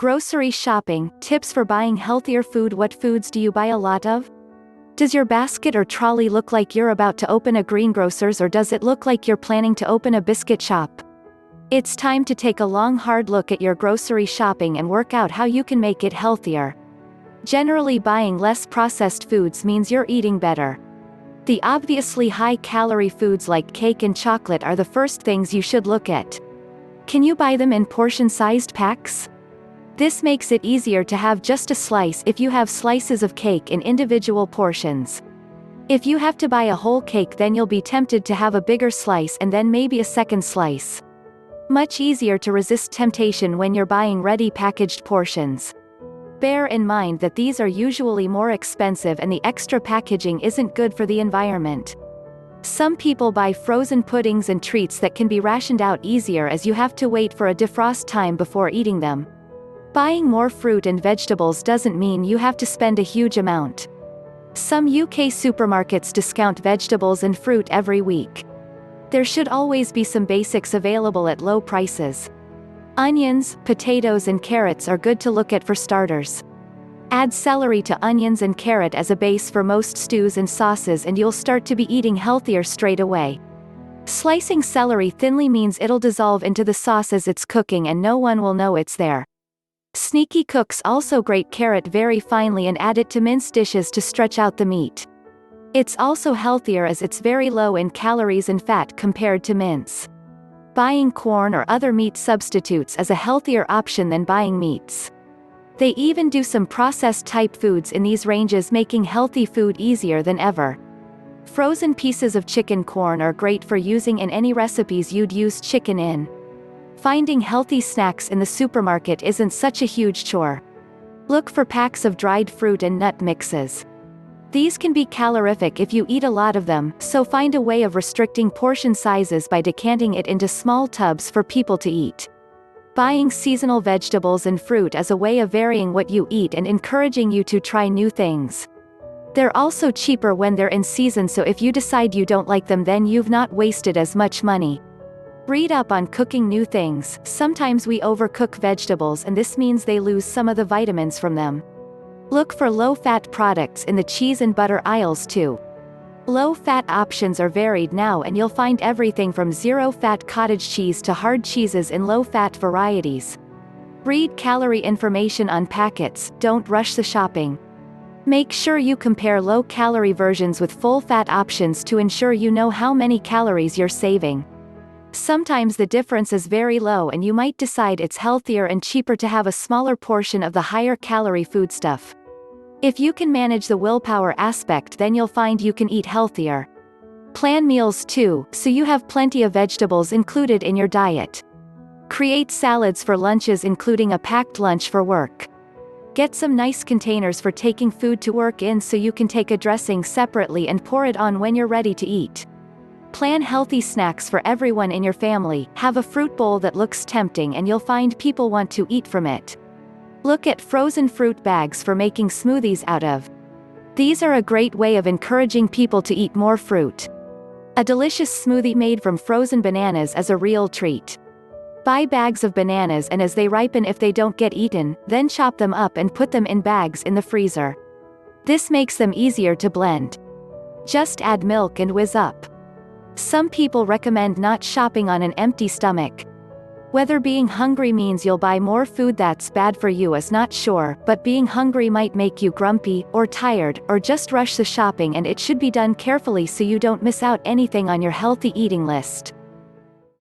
Grocery shopping, tips for buying healthier food. What foods do you buy a lot of? Does your basket or trolley look like you're about to open a greengrocer's, or does it look like you're planning to open a biscuit shop? It's time to take a long hard look at your grocery shopping and work out how you can make it healthier. Generally, buying less processed foods means you're eating better. The obviously high-calorie foods like cake and chocolate are the first things you should look at. Can you buy them in portion-sized packs? This makes it easier to have just a slice if you have slices of cake in individual portions. If you have to buy a whole cake, then you'll be tempted to have a bigger slice and then maybe a second slice. Much easier to resist temptation when you're buying ready packaged portions. Bear in mind that these are usually more expensive and the extra packaging isn't good for the environment. Some people buy frozen puddings and treats that can be rationed out easier, as you have to wait for a defrost time before eating them. Buying more fruit and vegetables doesn't mean you have to spend a huge amount. Some UK supermarkets discount vegetables and fruit every week. There should always be some basics available at low prices. Onions, potatoes and carrots are good to look at for starters. Add celery to onions and carrot as a base for most stews and sauces, and you'll start to be eating healthier straight away. Slicing celery thinly means it'll dissolve into the sauce as it's cooking and no one will know it's there. Sneaky cooks also grate carrot very finely and add it to minced dishes to stretch out the meat. It's also healthier as it's very low in calories and fat compared to mince. Buying corn or other meat substitutes is a healthier option than buying meats. They even do some processed type foods in these ranges, making healthy food easier than ever. Frozen pieces of chicken corn are great for using in any recipes you'd use chicken in. Finding healthy snacks in the supermarket isn't such a huge chore. Look for packs of dried fruit and nut mixes. These can be calorific if you eat a lot of them, so find a way of restricting portion sizes by decanting it into small tubs for people to eat. Buying seasonal vegetables and fruit is a way of varying what you eat and encouraging you to try new things. They're also cheaper when they're in season, so if you decide you don't like them, then you've not wasted as much money. Read up on cooking new things. Sometimes we overcook vegetables and this means they lose some of the vitamins from them. Look for low-fat products in the cheese and butter aisles too. Low-fat options are varied now, and you'll find everything from zero-fat cottage cheese to hard cheeses in low-fat varieties. Read calorie information on packets, don't rush the shopping. Make sure you compare low-calorie versions with full-fat options to ensure you know how many calories you're saving. Sometimes the difference is very low and you might decide it's healthier and cheaper to have a smaller portion of the higher calorie foodstuff. If you can manage the willpower aspect, then you'll find you can eat healthier. Plan meals too, so you have plenty of vegetables included in your diet. Create salads for lunches, including a packed lunch for work. Get some nice containers for taking food to work in so you can take a dressing separately and pour it on when you're ready to eat. Plan healthy snacks for everyone in your family. Have a fruit bowl that looks tempting and you'll find people want to eat from it. Look at frozen fruit bags for making smoothies out of. These are a great way of encouraging people to eat more fruit. A delicious smoothie made from frozen bananas is a real treat. Buy bags of bananas, and as they ripen, if they don't get eaten, then chop them up and put them in bags in the freezer. This makes them easier to blend. Just add milk and whiz up. Some people recommend not shopping on an empty stomach. Whether being hungry means you'll buy more food that's bad for you is not sure, but being hungry might make you grumpy, or tired, or just rush the shopping, and it should be done carefully so you don't miss out anything on your healthy eating list.